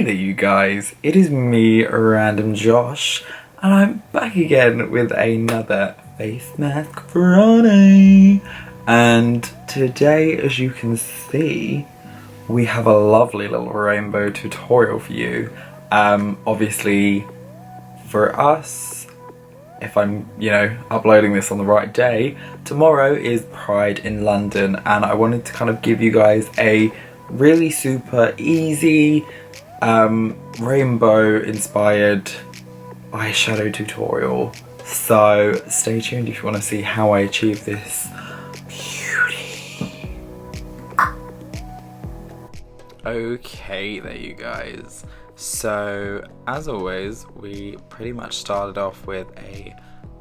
Hey there you guys, it is me, RandomJosh, and I'm back again with another face mask Friday. And today, as you can see, we have a lovely little rainbow tutorial for you. Obviously, for us, if I'm, uploading this on the right day, tomorrow is Pride in London, and I wanted to kind of give you guys a really super easy rainbow inspired eyeshadow tutorial. So stay tuned if you want to see how I achieve this beauty. Okay, there you guys. So as always, we pretty much started off with a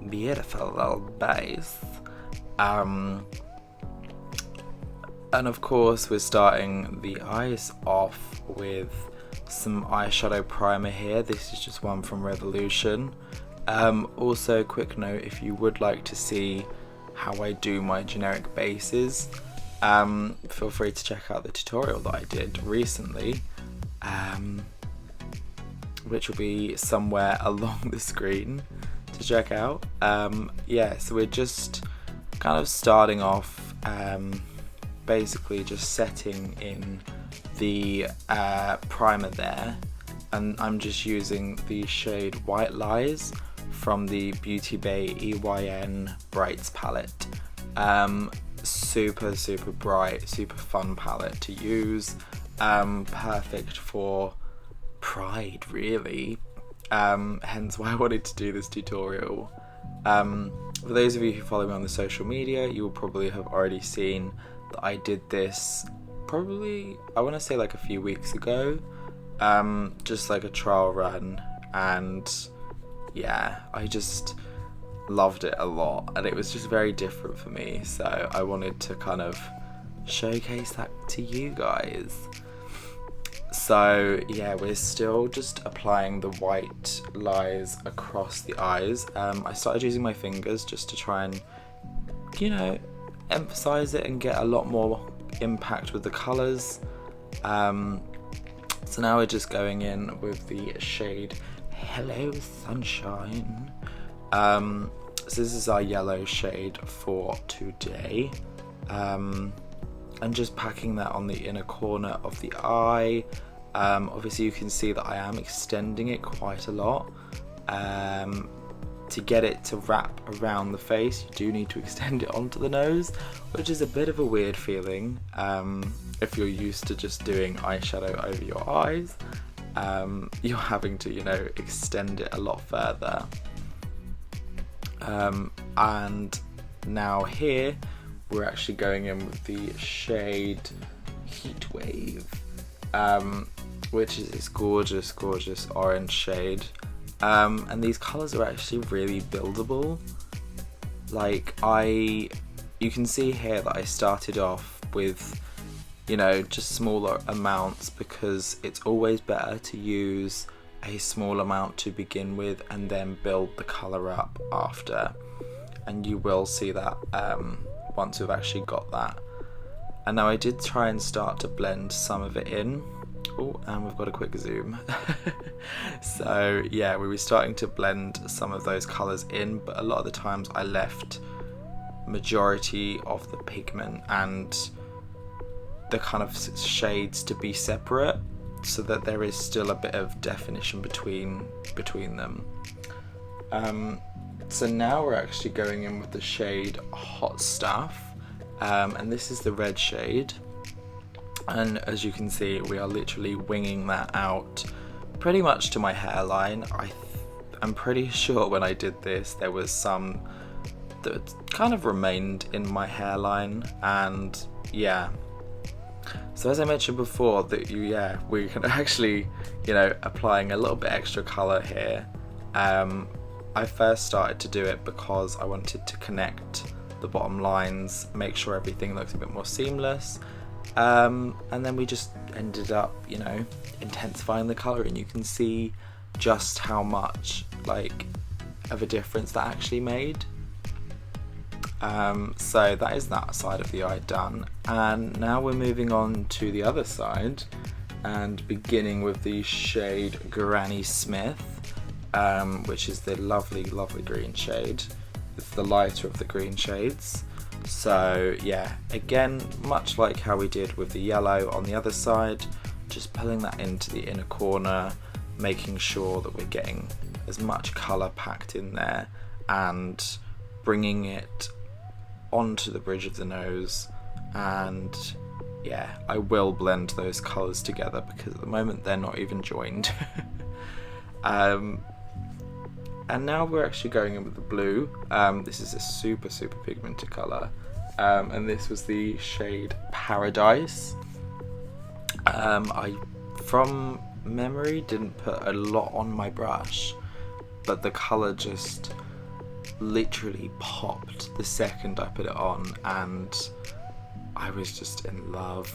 beautiful little base. And of course we're starting the eyes off with some eyeshadow primer here. This is just one from Revolution. Also, quick note, if you would like to see how I do my generic bases, feel free to check out the tutorial that I did recently, which will be somewhere along the screen to check out. Yeah, so we're just kind of starting off, basically just setting in the primer there, and I'm just using the shade White Lies from the Beauty Bay EYN Brights palette. Super bright, super fun palette to use, perfect for Pride really, hence why I wanted to do this tutorial. For those of you who follow me on the social media, you will probably have already seen that I did this probably, I want to say like a few weeks ago, just like a trial run, and yeah, I just loved it a lot, and it was just very different for me, so I wanted to kind of showcase that to you guys. So yeah, we're still just applying the white lies across the eyes. I started using my fingers just to try and, emphasize it and get a lot more impact with the colours. So now we're just going in with the shade Hello Sunshine. So this is our yellow shade for today, and just packing that on the inner corner of the eye. Obviously you can see that I am extending it quite a lot. To get it to wrap around the face, you do need to extend it onto the nose, which is a bit of a weird feeling if you're used to just doing eyeshadow over your eyes. You're having to, extend it a lot further. And now here, we're actually going in with the shade Heatwave, which is this gorgeous orange shade. And these colours are actually really buildable. Like, you can see here that I started off with, just smaller amounts, because it's always better to use a small amount to begin with and then build the colour up after. And you will see that once we've actually got that. And now I did try and start to blend some of it in. Oh, and we've got a quick zoom. So yeah, we were starting to blend some of those colours in, but a lot of the times I left majority of the pigment and the kind of shades to be separate, so that there is still a bit of definition between them. So now we're actually going in with the shade Hot Stuff, and this is the red shade. And as you can see, we are literally winging that out pretty much to my hairline. I'm pretty sure when I did this, there was some that kind of remained in my hairline, and yeah. So as I mentioned before, that we can actually, applying a little bit extra colour here. I first started to do it because I wanted to connect the bottom lines, make sure everything looks a bit more seamless. And then we just ended up, intensifying the colour, and you can see just how much of a difference that actually made. So that is that side of the eye done, and now we're moving on to the other side, and beginning with the shade Granny Smith, which is the lovely green shade. It's the lighter of the green shades. So yeah, again, much like how we did with the yellow on the other side, just pulling that into the inner corner, making sure that we're getting as much colour packed in there and bringing it onto the bridge of the nose. And yeah, I will blend those colours together because at the moment they're not even joined. And now we're actually going in with the blue. This is a super pigmented colour, and this was the shade Paradise. I, from memory, didn't put a lot on my brush, but the colour just literally popped the second I put it on, and I was just in love.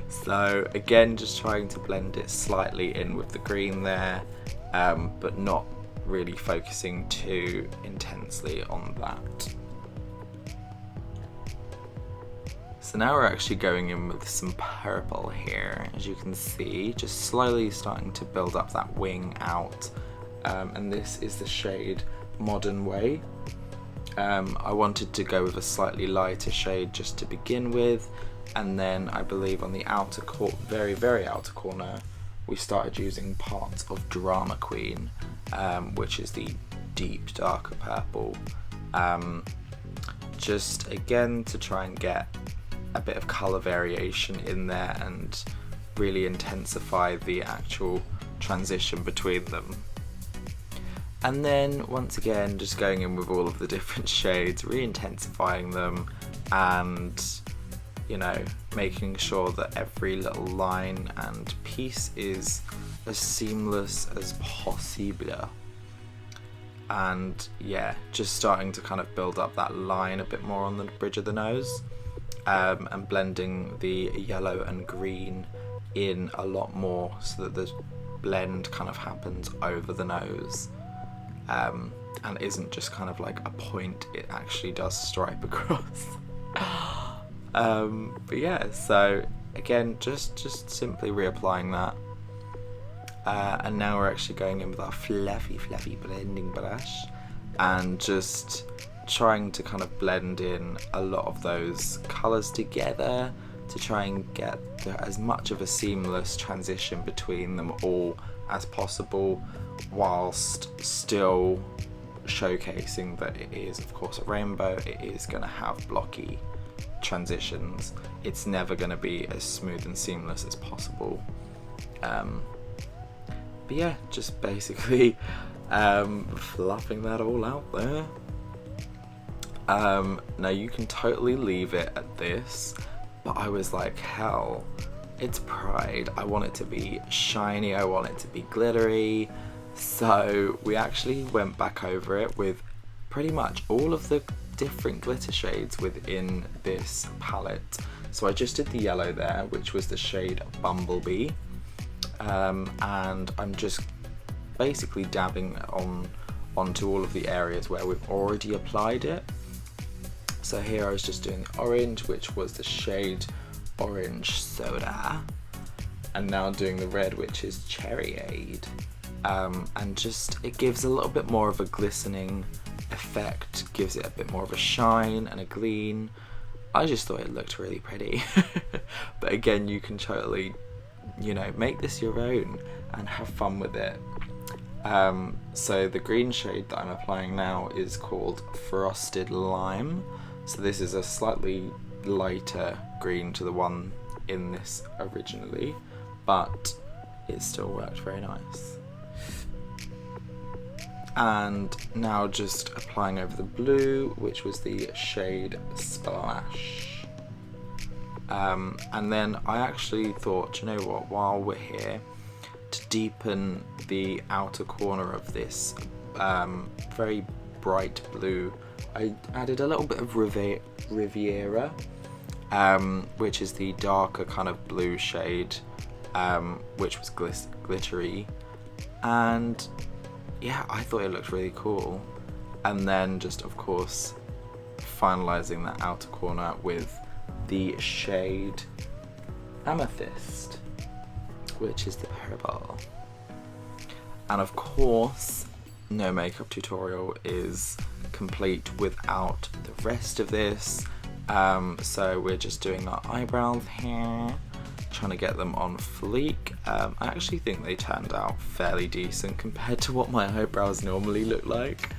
So again, just trying to blend it slightly in with the green there, but not really focusing too intensely on that. So now we're actually going in with some purple here, as you can see, just slowly starting to build up that wing out, and this is the shade Modern Way. I wanted to go with a slightly lighter shade just to begin with, and then I believe on the outer very outer corner we started using parts of Drama Queen, which is the deep darker purple, just again to try and get a bit of colour variation in there and really intensify the actual transition between them. And then once again just going in with all of the different shades, re-intensifying them, and you know, making sure that every little line and piece is as seamless as possible. And yeah, just starting to kind of build up that line a bit more on the bridge of the nose, and blending the yellow and green in a lot more so that the blend kind of happens over the nose, and isn't just kind of like a point, it actually does stripe across. But yeah, so again, just simply reapplying that, and now we're actually going in with our fluffy blending brush and just trying to kind of blend in a lot of those colours together to try and get as much of a seamless transition between them all as possible, whilst still showcasing that it is of course a rainbow. It is going to have blocky transitions, it's never going to be as smooth and seamless as possible. But yeah, just basically fluffing that all out there. Now you can totally leave it at this, but I was like, hell, it's Pride, I want it to be shiny, I want it to be glittery. So we actually went back over it with pretty much all of the different glitter shades within this palette. So I just did the yellow there, which was the shade Bumblebee, and I'm just basically dabbing onto all of the areas where we've already applied it. So here I was just doing the orange, which was the shade Orange Soda, and now doing the red, which is Cherryade, and just it gives a little bit more of a glistening effect, gives it a bit more of a shine and a gleam. I just thought it looked really pretty. But again, you can totally, you know, make this your own and have fun with it. So the green shade that I'm applying now is called Frosted Lime. So this is a slightly lighter green to the one in this originally, but it still worked very nice. And now just applying over the blue, which was the shade Splash. And then I actually thought, you know what, while we're here, to deepen the outer corner of this very bright blue, I added a little bit of Riviera, which is the darker kind of blue shade, which was glittery, and yeah, I thought it looked really cool. And then just of course finalizing that outer corner with the shade Amethyst. which is the purple. And of course, no makeup tutorial is complete without the rest of this. So we're just doing our eyebrows here, trying to get them on fleek. I actually think they turned out fairly decent compared to what my eyebrows normally look like.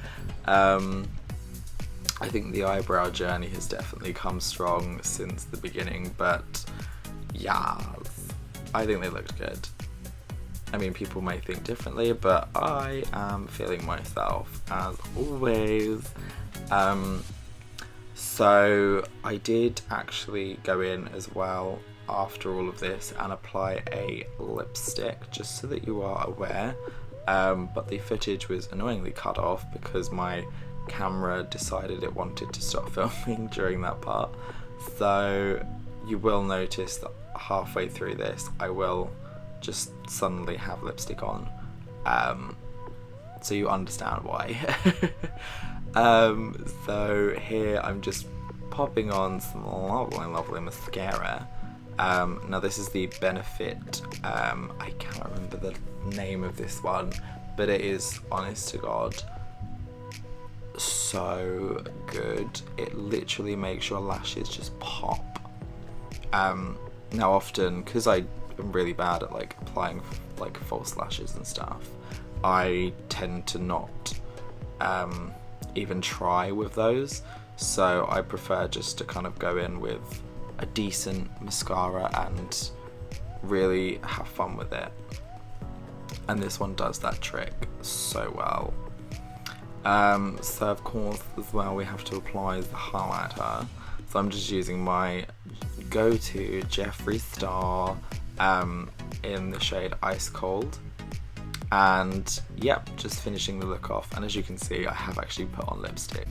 I think the eyebrow journey has definitely come strong since the beginning, but yeah, I think they looked good. I mean, people may think differently, but I am feeling myself as always. So I did actually go in as well after all of this and apply a lipstick, just so that you are aware. But the footage was annoyingly cut off because my camera decided it wanted to stop filming during that part. So you will notice that halfway through this I will just suddenly have lipstick on, so you understand why. So here I'm just popping on some lovely mascara. Now this is the Benefit, I can't remember the name of this one, but it is, honest to God, so good. It literally makes your lashes just pop. Now often, because I am really bad at like applying like false lashes and stuff, I tend to not even try with those, so I prefer just to kind of go in with a decent mascara and really have fun with it, and this one does that trick so well. So of course as well we have to apply the highlighter, so I'm just using my go-to Jeffree Star in the shade Ice Cold, and yep, just finishing the look off. And as you can see, I have actually put on lipstick.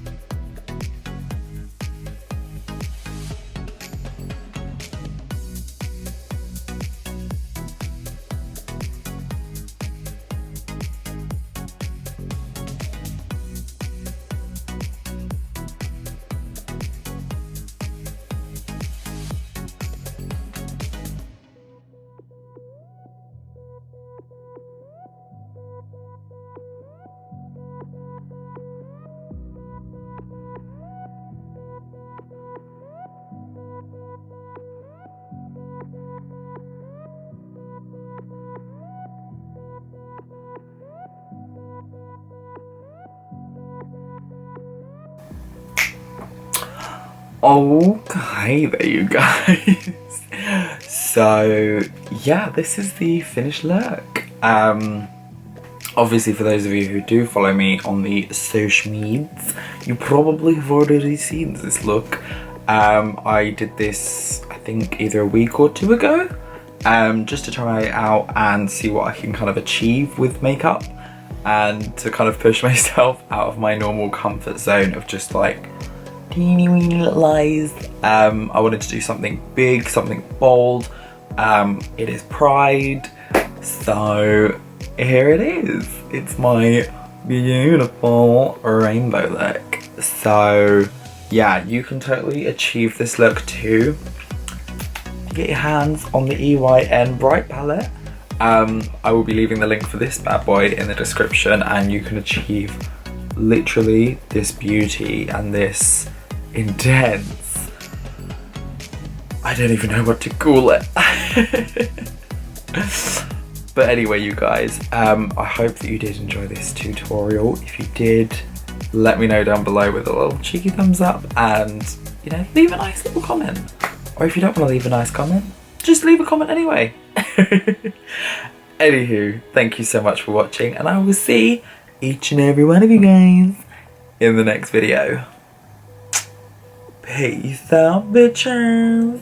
Okay, there you guys. So yeah, this is the finished look. Obviously for those of you who do follow me on the social medias, you probably have already seen this look. I did this, I think, either a week or two ago, just to try it out and see what I can kind of achieve with makeup, and to kind of push myself out of my normal comfort zone of just like teeny weeny little eyes. I wanted to do something big, something bold. It is Pride, so here it is. It's my beautiful rainbow look. So yeah, you can totally achieve this look too. Get your hands on the EYN Bright palette. I will be leaving the link for this bad boy in the description, and you can achieve literally this beauty and this intense, I don't even know what to call it. But anyway, you guys, I hope that you did enjoy this tutorial. If you did, let me know down below with a little cheeky thumbs up, and you know, leave a nice little comment. Or if you don't want to leave a nice comment, just leave a comment anyway. Anywho, thank you so much for watching, and I will see each and every one of you guys in the next video. Peace out, bitches.